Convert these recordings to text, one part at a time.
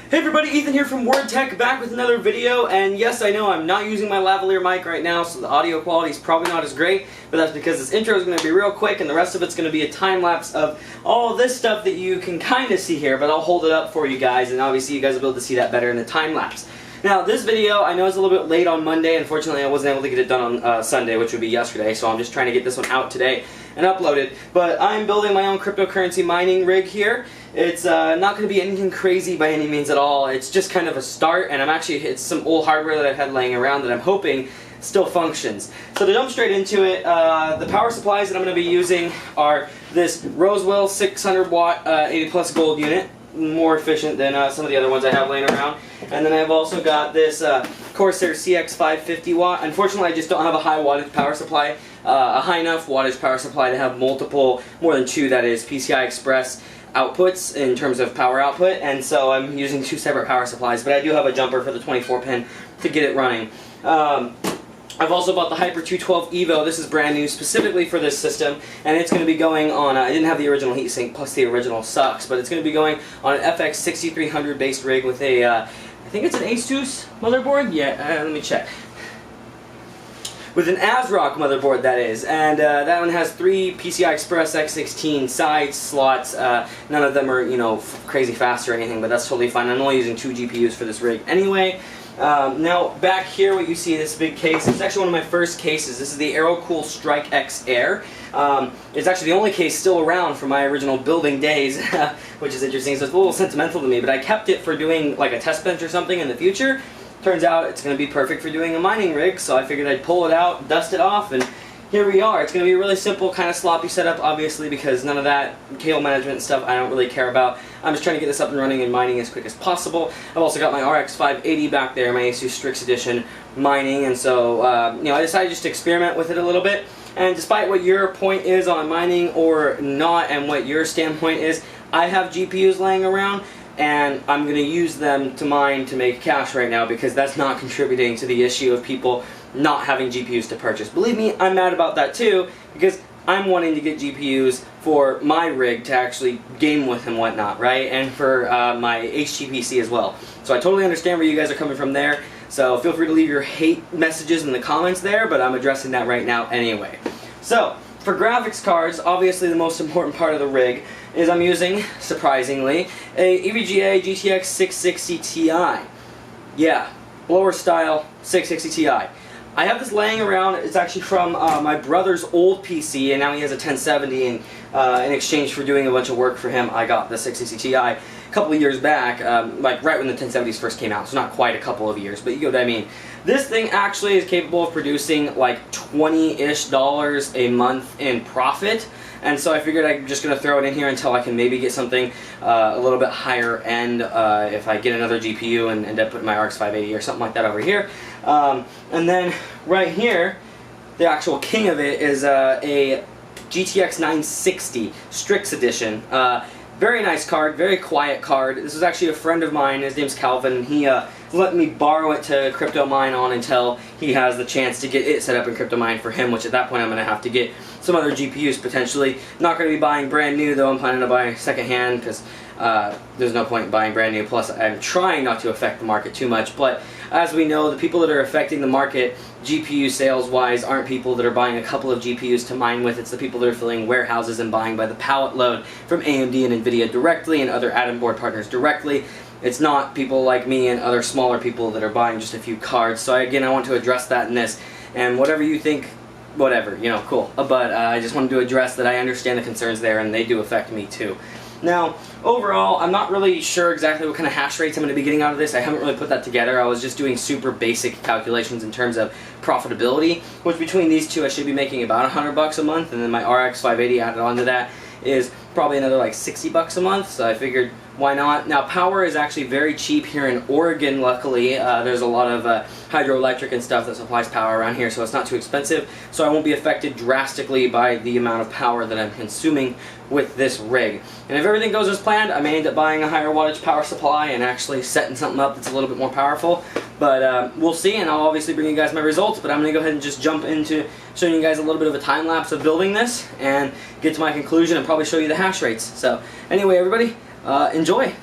Hey everybody, Ethan here from WordTech, back with another video, and yes, I know I'm not using my lavalier mic right now, so the audio quality is probably not as great, but that's because this intro is going to be real quick, and the rest of it's going to be a time-lapse of all this stuff that you can kind of see here, but I'll hold it up for you guys, and obviously you guys will be able to see that better in the time-lapse. Now, this video, I know it's a little bit late on Monday. Unfortunately, I wasn't able to get it done on Sunday, which would be yesterday, so I'm just trying to get this one out today and upload it. But I'm building my own cryptocurrency mining rig here. It's not going to be anything crazy by any means at all. It's just kind of a start, and it's some old hardware that I've had laying around that I'm hoping still functions. So to jump straight into it, the power supplies that I'm going to be using are this Rosewell 600 watt 80 plus gold unit. More efficient than some of the other ones I have laying around. And then I've also got this Corsair CX 550 watt. Unfortunately, I just don't have a high wattage power supply, a high enough wattage power supply to have multiple, more than two that is, PCI Express outputs in terms of power output, and so I'm using two separate power supplies, but I do have a jumper for the 24 pin to get it running. I've also bought the Hyper 212 Evo. This is brand new specifically for this system, and it's going to be going on, I didn't have the original heatsink, plus the original sucks, but it's going to be going on an FX 6300 based rig with a, I think it's an Asus motherboard? Yeah, let me check. With an ASRock motherboard, that is, and that one has three PCI Express X16 side slots. None of them are, you know, crazy fast or anything, but that's totally fine. I'm only using two GPUs for this rig anyway. Now, back here, what you see in this big case, it's actually one of my first cases. This is the AeroCool Strike X Air. It's actually the only case still around from my original building days, which is interesting, so it's a little sentimental to me, but I kept it for doing like a test bench or something in the future. Turns out it's going to be perfect for doing a mining rig, so I figured I'd pull it out, dust it off, and here we are. It's going to be a really simple, kind of sloppy setup, obviously, because none of that cable management and stuff I don't really care about. I'm just trying to get this up and running and mining as quick as possible. I've also got my RX 580 back there, my Asus Strix Edition mining, and so you know, I decided just to experiment with it a little bit. And despite what your point is on mining or not, and what your standpoint is, I have GPUs laying around, and I'm going to use them to mine to make cash right now, because that's not contributing to the issue of people not having GPUs to purchase. Believe me, I'm mad about that too, because I'm wanting to get GPUs for my rig to actually game with and whatnot, right? And for my HTPC as well. So I totally understand where you guys are coming from there, so feel free to leave your hate messages in the comments there, but I'm addressing that right now anyway. So, for graphics cards, obviously the most important part of the rig is I'm using, surprisingly, a EVGA GTX 660 Ti. Yeah, blower style 660 Ti. I have this laying around. It's actually from my brother's old PC, and now he has a 1070, and in exchange for doing a bunch of work for him, I got the 660 Ti a couple of years back, like right when the 1070s first came out, so not quite a couple of years, but you get what I mean. This thing actually is capable of producing like $20-ish a month in profit, and so I figured I'm just going to throw it in here until I can maybe get something a little bit higher end if I get another GPU and end up putting my RX 580 or something like that over here. And then right here, the actual king of it is a GTX 960 Strix Edition. Very nice card, very quiet card. This is actually a friend of mine, his name's Calvin, and he let me borrow it to crypto mine on until he has the chance to get it set up in crypto mine for him, which at that point I'm going to have to get some other GPUs potentially. Not going to be buying brand new though, I'm planning to buy secondhand because there's no point in buying brand new, plus I'm trying not to affect the market too much, but as we know, the people that are affecting the market GPU sales wise aren't people that are buying a couple of GPUs to mine with. It's the people that are filling warehouses and buying by the pallet load from AMD and Nvidia directly and other add-in board partners directly. It's not people like me and other smaller people that are buying just a few cards. So again, I want to address that in this, and whatever you think, whatever, you know, cool. But I just wanted to address that I understand the concerns there, and they do affect me too. Now, overall, I'm not really sure exactly what kind of hash rates I'm going to be getting out of this. I haven't really put that together. I was just doing super basic calculations in terms of profitability, which between these two I should be making about $100 a month, and then my RX 580 added onto that is probably another like $60 a month, so I figured why not. Now, power is actually very cheap here in Oregon, luckily. There's a lot of hydroelectric and stuff that supplies power around here, so it's not too expensive, so I won't be affected drastically by the amount of power that I'm consuming with this rig. And if everything goes as planned, I may end up buying a higher wattage power supply and actually setting something up that's a little bit more powerful, but we'll see, and I'll obviously bring you guys my results, but I'm going to go ahead and just jump into showing you guys a little bit of a time lapse of building this and get to my conclusion and probably show you the hash rates. So anyway, everybody, enjoy!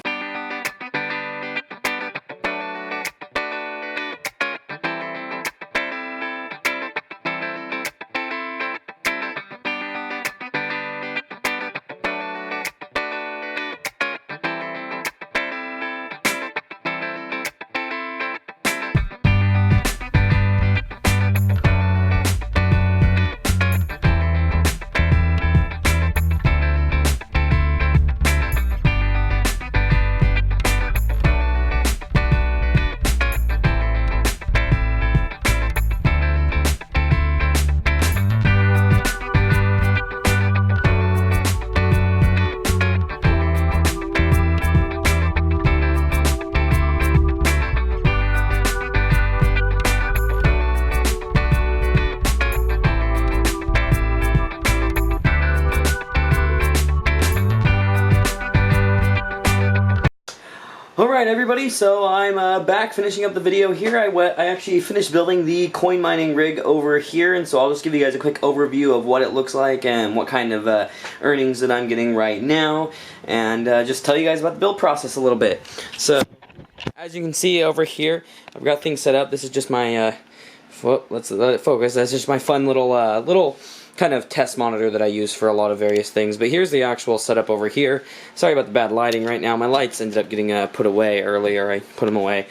everybody, so I'm back finishing up the video here. I actually finished building the coin mining rig over here, and so I'll just give you guys a quick overview of what it looks like and what kind of earnings that I'm getting right now, and just tell you guys about the build process a little bit. So, as you can see over here, I've got things set up. This is just my, let's let it focus, that's just my fun little kind of test monitor that I use for a lot of various things. But here's the actual setup over here. Sorry about the bad lighting right now. My lights ended up getting put away earlier. I put them away.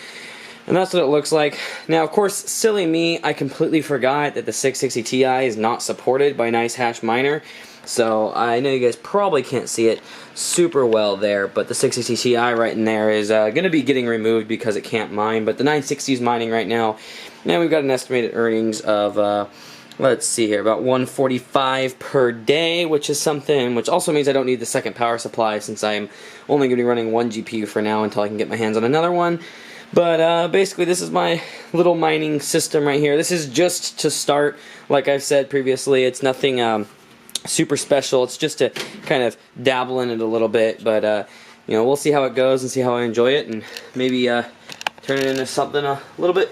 And that's what it looks like. Now, of course, silly me, I completely forgot that the 660 Ti is not supported by NiceHash Miner. So I know you guys probably can't see it super well there, but the 660 Ti right in there is going to be getting removed because it can't mine. But the 960 is mining right now. Now we've got an estimated earnings of let's see here, about 145 per day, which is something, which also means I don't need the second power supply since I'm only going to be running one GPU for now until I can get my hands on another one. But basically this is my little mining system right here. This is just to start, like I've said previously. It's nothing super special. It's just to kind of dabble in it a little bit, but you know, we'll see how it goes and see how I enjoy it, and maybe turn it into something a little bit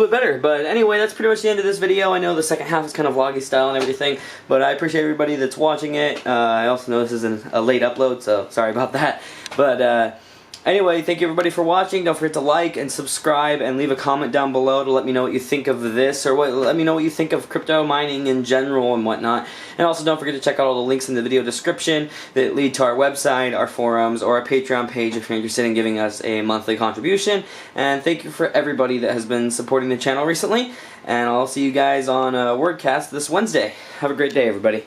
better. But anyway, that's pretty much the end of this video. I know the second half is kind of vloggy style and everything, but I appreciate everybody that's watching it. I also know this is a late upload, so sorry about that. But anyway, thank you everybody for watching. Don't forget to like and subscribe and leave a comment down below to let me know what you think of this, or let me know what you think of crypto mining in general and whatnot. And also don't forget to check out all the links in the video description that lead to our website, our forums, or our Patreon page if you're interested in giving us a monthly contribution. And thank you for everybody that has been supporting the channel recently. And I'll see you guys on WordCast this Wednesday. Have a great day, everybody.